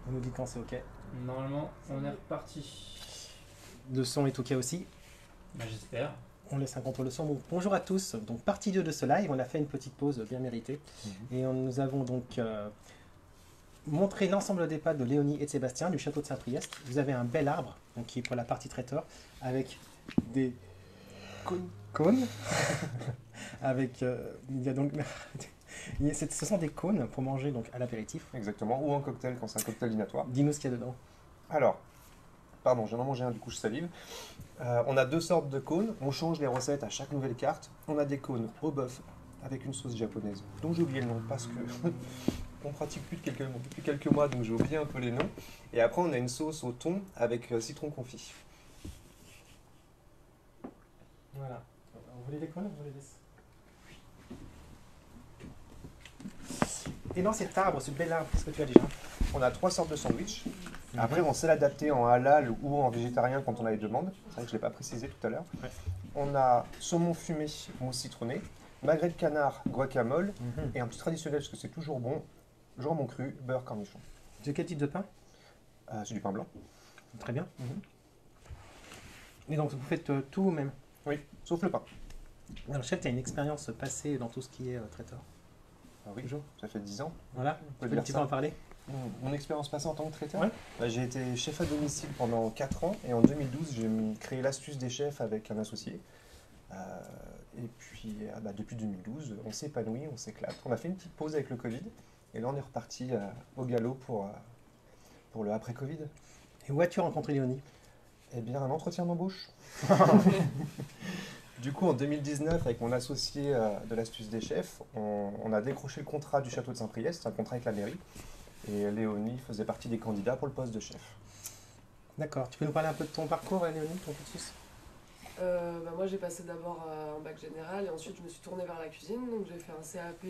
On nous dit quand c'est OK. Normalement, on est reparti. Le son est OK aussi. Bah, j'espère. On laisse un contrôle de son. Bon, bonjour à tous. Donc, partie 2 de ce live. On a fait une petite pause bien méritée. Et nous avons donc montré l'ensemble des pas de Léonie et de Sébastien du château de Saint-Priest. Vous avez un bel arbre, donc qui est pour la partie traiteur, avec des cônes. Avec, il y a donc, ce sont des cônes pour manger donc à l'apéritif. Exactement, ou un cocktail quand c'est un cocktail dînatoire. Dis-nous ce qu'il y a dedans. Alors, pardon, je viens d'en manger un, du coup je salive. On a deux sortes de cônes, on change les recettes à chaque nouvelle carte. On a des cônes au bœuf avec une sauce japonaise, dont j'ai oublié le nom parce que on pratique plus depuis quelques mois, donc j'ai oublié un peu les noms. Et après on a une sauce au thon avec citron confit. Voilà. Vous voulez les cônes ou vous les laissez? Et dans cet arbre, ce bel arbre, qu'est-ce que tu as déjà? On a trois sortes de sandwich. Après, on sait l'adapter en halal ou en végétarien quand on a les demandes. C'est vrai que je ne l'ai pas précisé tout à l'heure. Ouais. On a saumon fumé, mousse citronnée, magret de canard, guacamole, Mhm. et un petit traditionnel parce que c'est toujours bon, jambon cru, beurre cornichon. De quel type de pain? C'est du pain blanc. Très bien. Et donc vous faites tout vous-même? Oui, sauf le pain. Alors je sais que tu as une expérience passée dans tout ce qui est traiteur. Ah oui, Toujours. ça fait 10 ans. Voilà, On tu peut peux un dire petit ça. peu en parler? Mon expérience passée en tant que traiteur, Ouais. j'ai été chef à domicile pendant 4 ans et en 2012 j'ai créé l'astuce des chefs avec un associé. Et puis depuis 2012 on s'épanouit, on s'éclate. On a fait une petite pause avec le Covid et là on est reparti au galop pour le après-Covid. Et où as-tu rencontré Léonie? Eh bien un entretien d'embauche. Du coup en 2019 avec mon associé de l'astuce des chefs, on a décroché le contrat du château de Saint-Priest, un contrat avec la mairie. Et Léonie faisait partie des candidats pour le poste de chef. D'accord, tu peux nous parler un peu de ton parcours, Léonie, ton cursus? Moi j'ai passé d'abord un bac général et ensuite je me suis tournée vers la cuisine. Donc j'ai fait un CAP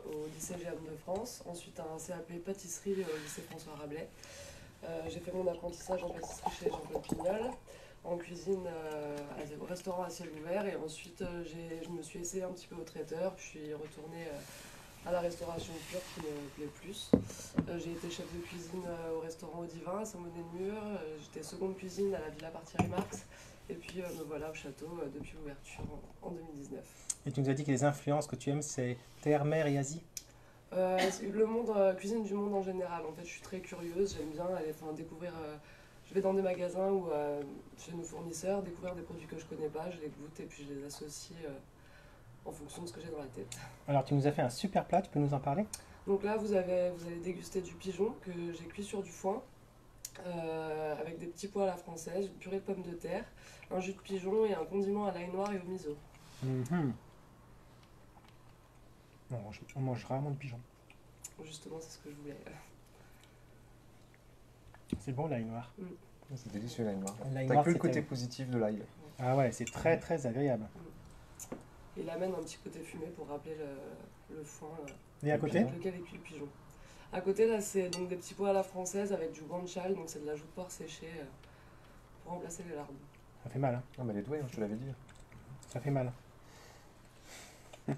au lycée GM de France, ensuite un CAP pâtisserie au lycée François Rabelais. J'ai fait mon apprentissage en pâtisserie chez Jean-Claude Pignol, en cuisine au restaurant à ciel ouvert et ensuite je me suis essayée un petit peu au traiteur, puis je suis retournée à la restauration pure qui me plaît plus. J'ai été chef de cuisine au restaurant Au Divin à Saint-Bonnet-de-Mur, j'étais seconde cuisine à la Villa Parthierry Marx. Et puis me voilà au château depuis l'ouverture en 2019. Et tu nous as dit que les influences que tu aimes, c'est terre, mer et Asie? Le monde, cuisine du monde en général. En fait, je suis très curieuse, j'aime bien aller découvrir. Je vais dans des magasins ou chez nos fournisseurs, découvrir des produits que je connais pas, je les goûte et puis je les associe en fonction de ce que j'ai dans la tête. Alors tu nous as fait un super plat, tu peux nous en parler? Donc là, vous allez déguster du pigeon que j'ai cuit sur du foin. Avec des petits pois à la française, une purée de pommes de terre, un jus de pigeon et un condiment à l'ail noir et au miso. Mhm. On mange rarement de pigeon. Justement, c'est ce que je voulais. C'est bon l'ail noir. C'est délicieux l'ail noir. L'ail T'as noir, que le c'est côté terrible. positif de l'ail. Ah ouais, c'est très très agréable. Il amène un petit côté fumé pour rappeler le foin Et à côté? avec lequel est cuit le pigeon. À côté, là, c'est donc des petits pois à la française avec du guanciale, donc c'est de la joue de porc séchée pour remplacer les larmes. Ça fait mal, hein? Ah bah les doués, je te l'avais dit. Ça fait mal. Puis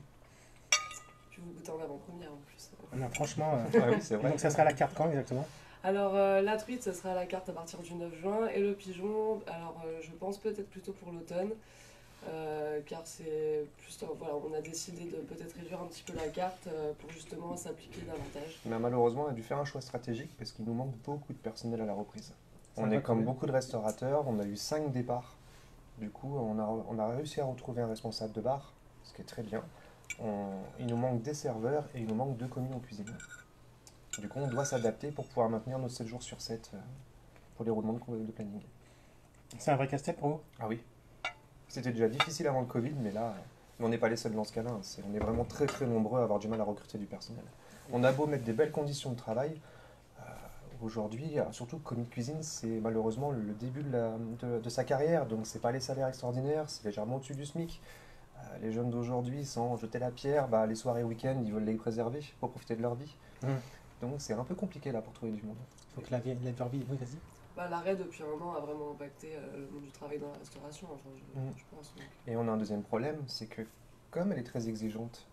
vous goûtez en avant-première en plus. Non, franchement. Ah oui, c'est Et vrai. donc ça sera la carte quand exactement? Alors, la truite, ça sera à la carte à partir du 9 juin, et le pigeon, alors je pense peut-être plutôt pour l'automne. Car c'est plus voilà, on a décidé de peut-être réduire un petit peu la carte pour justement s'appliquer davantage. Mais malheureusement, on a dû faire un choix stratégique parce qu'il nous manque beaucoup de personnel à la reprise. C'est On un est vrai comme problème. beaucoup de restaurateurs, on a eu 5 départs. Du coup, on a réussi à retrouver un responsable de bar, ce qui est très bien. Il nous manque des serveurs et il nous manque 2 commis en cuisine. Du coup, on doit s'adapter pour pouvoir maintenir nos 7 jours sur 7 pour les roulements de planning. C'est un vrai casse-tête pour vous? Ah oui. C'était déjà difficile avant le Covid, mais là, on n'est pas les seuls dans ce cas-là. On est vraiment très très nombreux à avoir du mal à recruter du personnel. On a beau mettre des belles conditions de travail, aujourd'hui, surtout commis de cuisine, c'est malheureusement le début de sa carrière, donc c'est pas les salaires extraordinaires, c'est légèrement au-dessus du SMIC. Les jeunes d'aujourd'hui, sans jeter la pierre, les soirées week-end, ils veulent les préserver pour profiter de leur vie. Donc c'est un peu compliqué là pour trouver du monde. Faut que leur vie. Oui, vas-y. L'arrêt depuis un an a vraiment impacté le monde du travail dans la restauration, enfin, je pense. Donc. Et on a un deuxième problème, c'est que comme elle est très exigeante,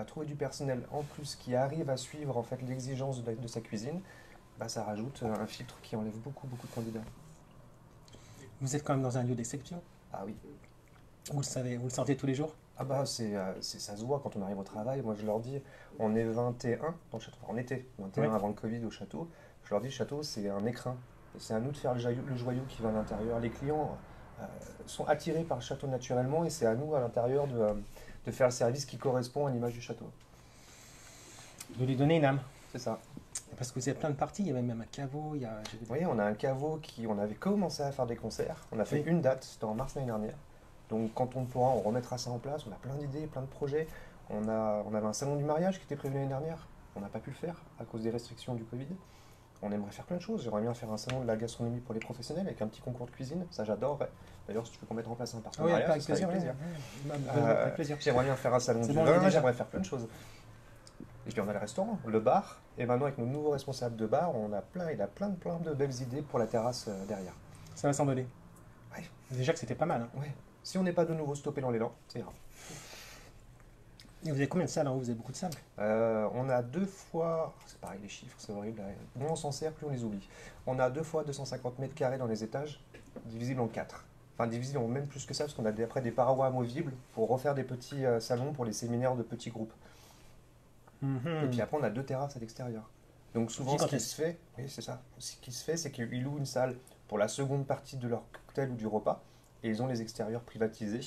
trouver du personnel en plus qui arrive à suivre en fait l'exigence de sa cuisine, bah, ça rajoute un filtre qui enlève beaucoup, beaucoup de candidats. Vous êtes quand même dans un lieu d'exception. Ah oui. Vous le savez, vous le sentez tous les jours. Ah bah ça se voit quand on arrive au travail. Moi je leur dis, on est 21 dans le château. Enfin, on était 21 Oui. avant le Covid au château. Je leur dis, le château c'est un écrin. Et c'est à nous de faire le joyau qui va à l'intérieur. Les clients sont attirés par le château naturellement et c'est à nous à l'intérieur de faire le service qui correspond à l'image du château. De lui donner une âme. C'est ça. Parce que vous avez plein de parties, il y avait même un caveau, il y a... Vous voyez, on a un caveau on avait commencé à faire des concerts. On a fait Oui. une date, c'était en mars l'année dernière. Donc quand on pourra, on remettra ça en place. On a plein d'idées, plein de projets. On avait un salon du mariage qui était prévu l'année dernière. On n'a pas pu le faire à cause des restrictions du Covid. On aimerait faire plein de choses. J'aimerais bien faire un salon de la gastronomie pour les professionnels avec un petit concours de cuisine. Ça, j'adorerais. D'ailleurs, si tu veux qu'on mette en place un Ah oui, partenariat, avec ce serait plaisir. Avec plaisir. J'aimerais bien faire un salon C'est du bon, on y est vin, déjà. j'aimerais faire plein de choses. Et puis on a le restaurant, le bar. Et maintenant, avec nos nouveaux responsables de bar, il a plein de belles idées pour la terrasse derrière. Ça va s'envoler. Ouais. Déjà que c'était pas mal. Hein. Ouais. Si on n'est pas de nouveau stoppé dans l'élan, c'est grave. Et vous avez combien de salles hein? Vous avez beaucoup de salles. On a 2 fois, c'est pareil les chiffres, c'est horrible, moins on s'en sert, plus on les oublie. On a 2 fois 250 mètres carrés dans les étages, divisibles en 4. Enfin divisibles en même plus que ça, parce qu'on a après des parois amovibles pour refaire des petits salons pour les séminaires de petits groupes. Et puis après on a 2 terrasses à l'extérieur. Donc souvent ce qui se fait, oui c'est ça, ce qui se fait c'est qu'ils louent une salle pour la seconde partie de leur cocktail ou du repas, et ils ont les extérieurs privatisés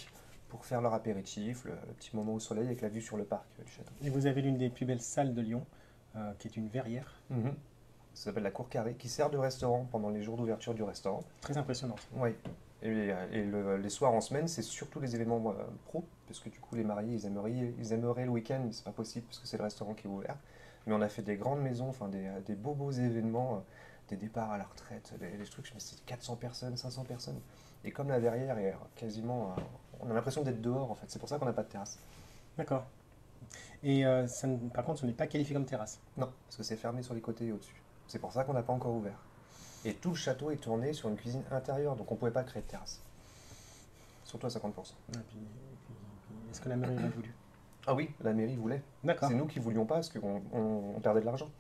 pour faire leur apéritif, le petit moment au soleil avec la vue sur le parc du château. Et vous avez l'une des plus belles salles de Lyon, qui est une verrière. Ça s'appelle la Cour Carrée, qui sert de restaurant pendant les jours d'ouverture du restaurant. Très impressionnante. Oui. Les soirs en semaine, c'est surtout les événements pro, parce que du coup les mariés, ils aimeraient le week-end, mais c'est pas possible parce que c'est le restaurant qui est ouvert. Mais on a fait des grandes maisons, enfin des beaux événements, des départs à la retraite, des trucs, mais c'est 400 personnes, 500 personnes. Et comme la verrière est quasiment, on a l'impression d'être dehors en fait. C'est pour ça qu'on n'a pas de terrasse. D'accord. Et par contre, ce n'est pas qualifié comme terrasse. Non, parce que c'est fermé sur les côtés et au-dessus. C'est pour ça qu'on n'a pas encore ouvert. Et tout le château est tourné sur une cuisine intérieure, donc on ne pouvait pas créer de terrasse. Surtout à 50%. Est-ce que la mairie aurait voulu? Ah oui, la mairie voulait. D'accord. C'est nous qui voulions pas parce qu'on perdait de l'argent.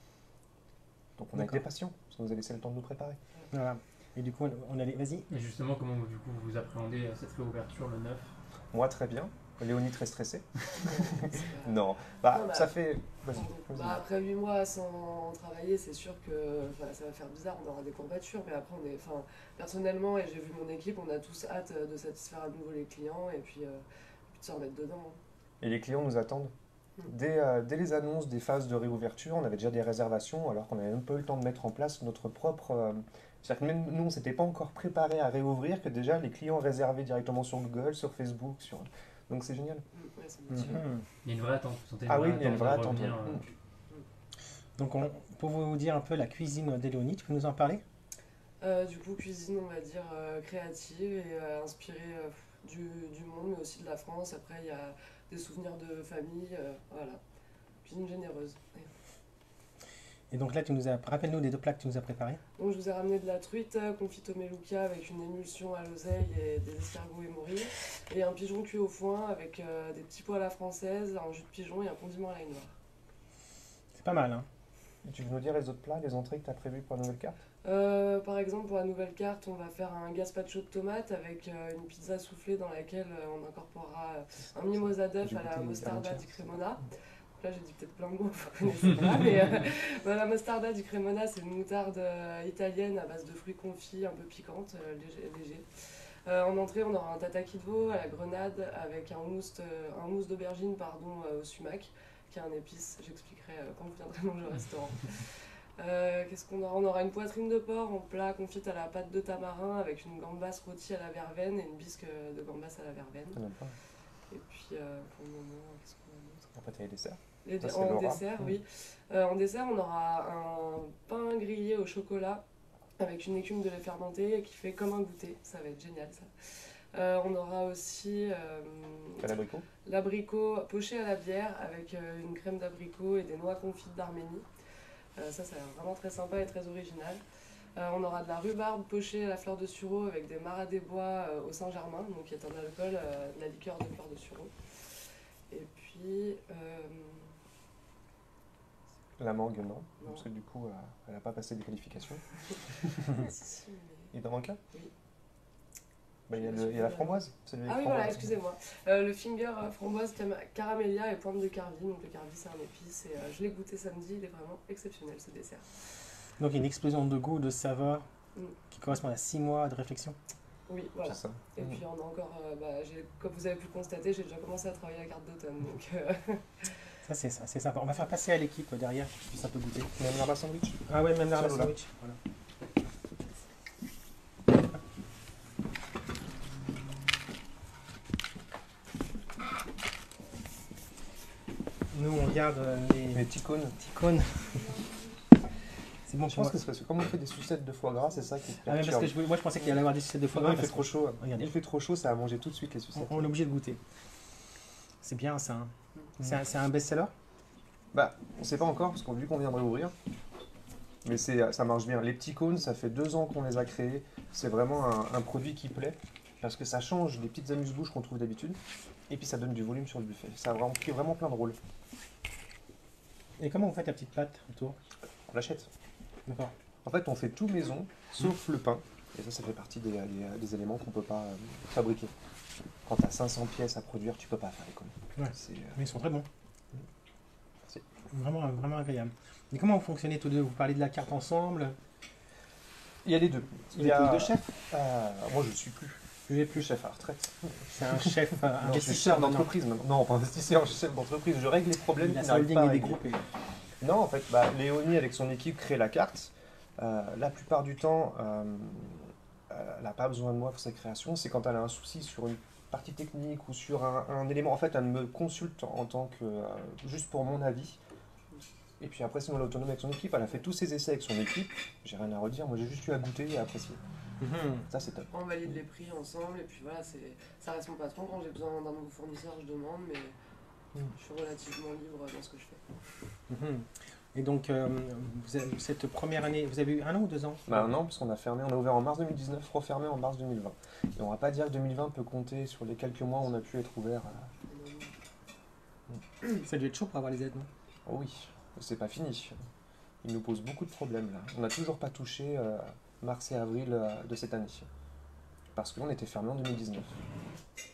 Donc on a D'accord. été patients, parce qu'on nous a laissé le temps de nous préparer. Voilà. Et du coup, on allait. Vas-y. Et justement, comment du coup vous appréhendez cette réouverture le 9? Moi très bien, Léonie très stressée. C'est pas- Non, Non, ça fait... Vas-y, Pardon. vas-y. Après 8 mois sans travailler, c'est sûr que ça va faire bizarre, on aura des courbatures, mais après, personnellement, et j'ai vu mon équipe, on a tous hâte de satisfaire à nouveau les clients et puis de se remettre dedans. Hein. Et les clients nous attendent. Dès les annonces des phases de réouverture, on avait déjà des réservations, alors qu'on n'avait même pas eu le temps de mettre en place notre propre... C'est-à-dire que même nous, on ne s'était pas encore préparé à réouvrir, que déjà les clients réservaient directement sur Google, sur Facebook. Donc c'est génial. Ouais, c'est motivant. Il y a une vraie attente, vous sentez Ah oui, il y a une vraie de attente. revenir, Donc, pour vous dire un peu la cuisine d'Éléonie, tu peux nous en parler? Du coup, cuisine, on va dire créative et inspirée du monde, mais aussi de la France. Après, il y a des souvenirs de famille, voilà. Cuisine généreuse. Et donc là, rappelle-nous les 2 plats que tu nous as préparés. Donc, je vous ai ramené de la truite confite au melouka avec une émulsion à l'oseille et des escargots émorés. Et un pigeon cuit au foin avec des petits pois à la française, un jus de pigeon et un condiment à l'ail noir. C'est pas mal, hein? Tu veux nous dire les autres plats, les entrées que tu as prévues pour la nouvelle carte? Par exemple, pour la nouvelle carte, on va faire un gazpacho de tomates avec une pizza soufflée dans laquelle on incorporera un mimosa d'œuf J'ai à la goûté les mostarda carottes. di cremona. Donc là, j'ai dit peut-être plein de mots que vous connaissez pas, mais la mostarda di cremona, c'est une moutarde italienne à base de fruits confits, un peu piquante, léger. En entrée, on aura un tataki de veau à la grenade avec un mousse d'aubergine au sumac, qui a un épice. J'expliquerai quand vous viendrez manger au restaurant. Qu'est-ce qu'on aura? On aura une poitrine de porc en plat confite à la pâte de tamarin avec une gambasse rôtie à la verveine et une bisque de gambasse à la verveine. Et puis, pour le moment, qu'est-ce qu'on a d'autre? Après, tu as les desserts. En dessert, oui. En dessert, on aura un pain grillé au chocolat avec une écume de lait fermenté qui fait comme un goûter. Ça va être génial, ça. On aura aussi T'as l'abricot? l'abricot poché à la bière avec une crème d'abricot et des noix confites d'Arménie. Ça a l'air vraiment très sympa et très original. On aura de la rhubarbe pochée à la fleur de sureau avec des maras des bois au Saint-Germain, donc qui est un alcool, de la liqueur de fleur de sureau. Et puis, La mangue, non. Non. Parce que du coup, elle n'a pas passé des qualifications. Si, si, mais- Il t'en manque un Oui. Bah, il y a la framboise. Celui avec Ah oui, framboise. voilà, excusez-moi. Le finger framboise caramélia et pointe de carvi. Donc le carvi, c'est un épice. Et je l'ai goûté samedi, il est vraiment exceptionnel ce dessert. Donc une explosion de goût, de saveur, Mm. qui correspond à 6 mois de réflexion. Oui, voilà. C'est ça. Et puis on a encore, comme vous avez pu le constater, j'ai déjà commencé à travailler la carte d'automne. Donc Ça, c'est sympa. On va faire passer à l'équipe derrière pour qu'ils puissent un peu goûter. Même l'arbre sandwich. Ah ouais, même la Tiens, Lola. sandwich. Voilà. Nous, on garde les Les petits cônes. petits cônes. C'est bon Je pour pense moi. que c'est parce que comme on fait des sucettes de foie gras, c'est ça qui Ah ouais, parce que moi, je pensais qu'il y allait avoir des sucettes de foie Non, gras. il fait parce trop chaud. Regardez. Il fait trop chaud, ça a mangé tout de suite les sucettes. On est obligé de goûter. C'est bien ça. Hein. C'est un best-seller. Bah, on sait pas encore, parce qu'on vu qu'on viendrait ouvrir. Mais ça marche bien. Les petits cônes, ça fait 2 ans qu'on les a créés. C'est vraiment un produit qui plaît, parce que ça change des petites amuse-bouches qu'on trouve d'habitude. Et puis ça donne du volume sur le buffet. Ça a vraiment plein de rôles. Et comment vous faites la petite pâte autour? On l'achète. D'accord. En fait, on fait tout maison, sauf le pain. Et ça fait partie des éléments qu'on peut pas fabriquer. Quand tu as 500 pièces à produire, tu peux pas faire les cônes. Ouais. C'est, Mais ils sont très bons. Merci. Vraiment, vraiment agréable. Et comment vous fonctionnez tous deux? Vous parlez de la carte ensemble? Il y a les deux. Vous êtes tous deux chefs? Moi, je ne suis plus. Vous êtes Plus chef à la retraite. C'est un chef Non, je suis investisseur chef d'entreprise maintenant. Non, pas investisseur, je suis chef d'entreprise. Je règle les problèmes Il a qui sa n'arrivent holding pas à et des régler. groupes. Non, en fait, Léonie, avec son équipe, crée la carte. La plupart du temps, elle n'a pas besoin de moi pour sa création. C'est quand elle a un souci sur une partie technique ou sur un élément. En fait, elle me consulte en tant que. Juste pour mon avis. Et puis après, sinon, elle est autonome avec son équipe. Elle a fait tous ses essais avec son équipe. J'ai rien à redire. Moi, j'ai juste eu à goûter et à apprécier. Ça, c'est top. on valide les prix ensemble. Et puis voilà, ça reste mon patron. Quand j'ai besoin d'un nouveau fournisseur, je demande. Mais je suis relativement libre dans ce que je fais. Et donc, cette première année, vous avez eu 1 an ou 2 ans? Non, parce qu'on a fermé, on a ouvert en mars 2019, refermé en mars 2020. Et on va pas dire que 2020 peut compter sur les quelques mois où on a pu être ouvert. Ça a dû être chaud pour avoir les aides, non? Oh oui, c'est pas fini. Il nous pose beaucoup de problèmes là. On n'a toujours pas touché mars et avril de cette année. Parce qu'on était fermé en 2019.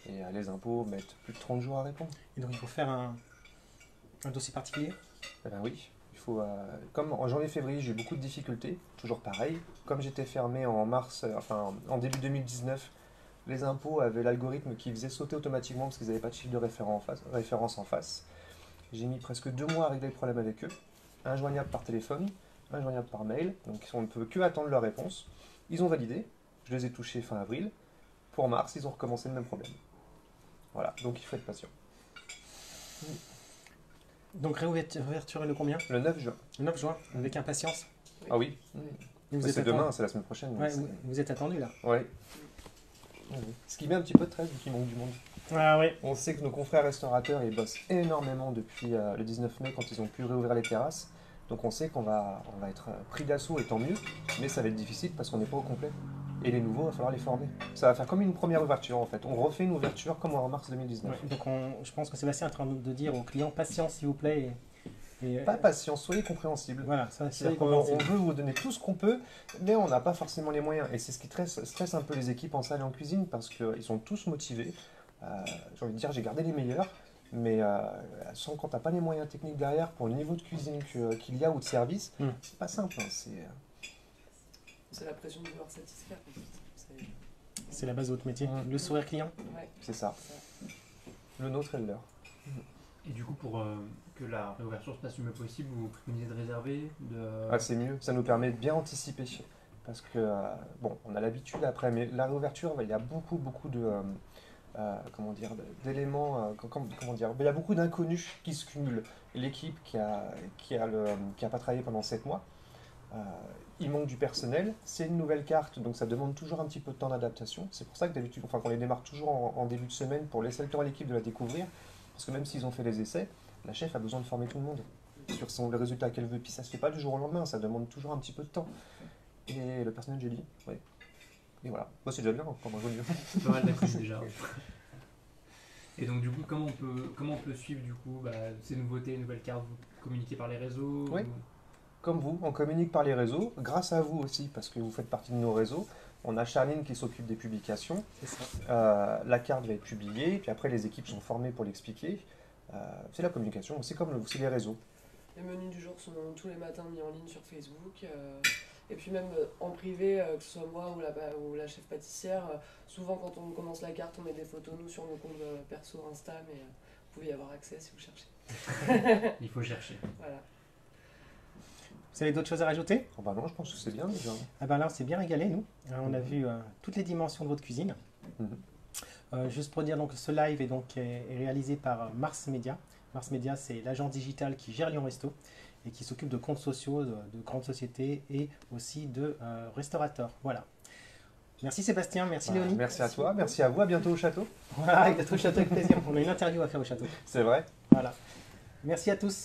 Et les impôts mettent plus de 30 jours à répondre. Et donc, il faut faire un dossier particulier? Eh ben oui, il faut. Comme en janvier-février, j'ai eu beaucoup de difficultés, toujours pareil. Comme j'étais fermé en mars, en début 2019, les impôts avaient l'algorithme qui faisait sauter automatiquement parce qu'ils n'avaient pas de chiffre de référence en face. J'ai mis presque 2 mois à régler le problème avec eux. Injoignable par téléphone, injoignable par mail, donc on ne peut que attendre leur réponse. Ils ont validé, je les ai touchés fin avril. Pour mars, ils ont recommencé le même problème. Voilà, donc il faut être patient. Donc, réouverture le combien? Le 9 juin. Le 9 juin, avec impatience. Ah oui, Vous c'est êtes demain, attendu. c'est la semaine prochaine. Ouais, vous êtes attendu là. Ouais. Ce qui met un petit peu de stress vu qu'il manque du monde. Ah oui. On sait que nos confrères restaurateurs, ils bossent énormément depuis le 19 mai quand ils ont pu réouvrir les terrasses. Donc on sait qu'on va être pris d'assaut et tant mieux, mais ça va être difficile parce qu'on n'est pas au complet. Et les nouveaux, il va falloir les former. Ça va faire comme une première ouverture en fait. On refait une ouverture comme en mars 2019. Ouais, donc, je pense que Sébastien est en train de dire aux clients patience s'il vous plaît. Et Pas patient, soyez compréhensibles. Voilà, ça c'est C'est-à-dire qu'on veut vous donner tout ce qu'on peut, mais on n'a pas forcément les moyens. Et c'est ce qui stresse un peu les équipes en salle et en cuisine parce qu'ils sont tous motivés. J'ai envie de dire, j'ai gardé les meilleurs, mais sans quand tu n'as pas les moyens techniques derrière pour le niveau de cuisine qu'il y a ou de service, c'est pas simple. Hein, C'est la pression de vouloir satisfaire. En fait. C'est la base de votre métier. Le sourire client. Ouais, c'est ça. Le nôtre et le leur. Et du coup, pour que la réouverture se passe le mieux possible, vous préconisez de réserver C'est mieux, ça nous permet de bien anticiper. Parce que, on a l'habitude après, mais la réouverture, il y a beaucoup de... d'éléments, il y a beaucoup d'inconnus qui se cumulent. L'équipe qui a pas travaillé pendant 7 mois, il manque du personnel, c'est une nouvelle carte, donc ça demande toujours un petit peu de temps d'adaptation. C'est pour ça que d'habitude, qu'on les démarre toujours en début de semaine pour laisser le temps à l'équipe de la découvrir, parce que même s'ils ont fait les essais, la chef a besoin de former tout le monde sur le résultat qu'elle veut, puis ça se fait pas du jour au lendemain, ça demande toujours un petit peu de temps. Et le personnel, j'ai dit, oui. Et voilà, c'est déjà bien, encore moins mieux. C'est pas mal d'appris déjà. Ouais. Et donc du coup, comment on peut suivre du coup ces nouveautés, les nouvelles cartes? communiquez par les réseaux Oui. Comme vous, on communique par les réseaux, grâce à vous aussi, parce que vous faites partie de nos réseaux. On a Charline qui s'occupe des publications. C'est ça. La carte va être publiée, puis après les équipes sont formées pour l'expliquer. C'est la communication, c'est comme aussi les réseaux. Les menus du jour sont tous les matins mis en ligne sur Facebook. Et puis même en privé, que ce soit moi ou la chef pâtissière, souvent quand on commence la carte, on met des photos nous sur nos comptes perso Insta, mais vous pouvez y avoir accès si vous cherchez. Il faut chercher. Voilà. Vous avez d'autres choses à rajouter? Oh bah non, je pense que c'est bien déjà. Ah ben là, on s'est bien régalé, nous. On a vu toutes les dimensions de votre cuisine. Juste pour dire, donc, ce live est réalisé par Mars Media. Mars Media, c'est l'agence digitale qui gère Lyon Resto et qui s'occupe de comptes sociaux, de grandes sociétés et aussi de restaurateurs. Voilà. Merci Sébastien, merci Léonie. Merci à toi, merci à vous, à bientôt au château. Voilà, avec au château avec plaisir. On a une interview à faire au château. C'est vrai. Voilà. Merci à tous.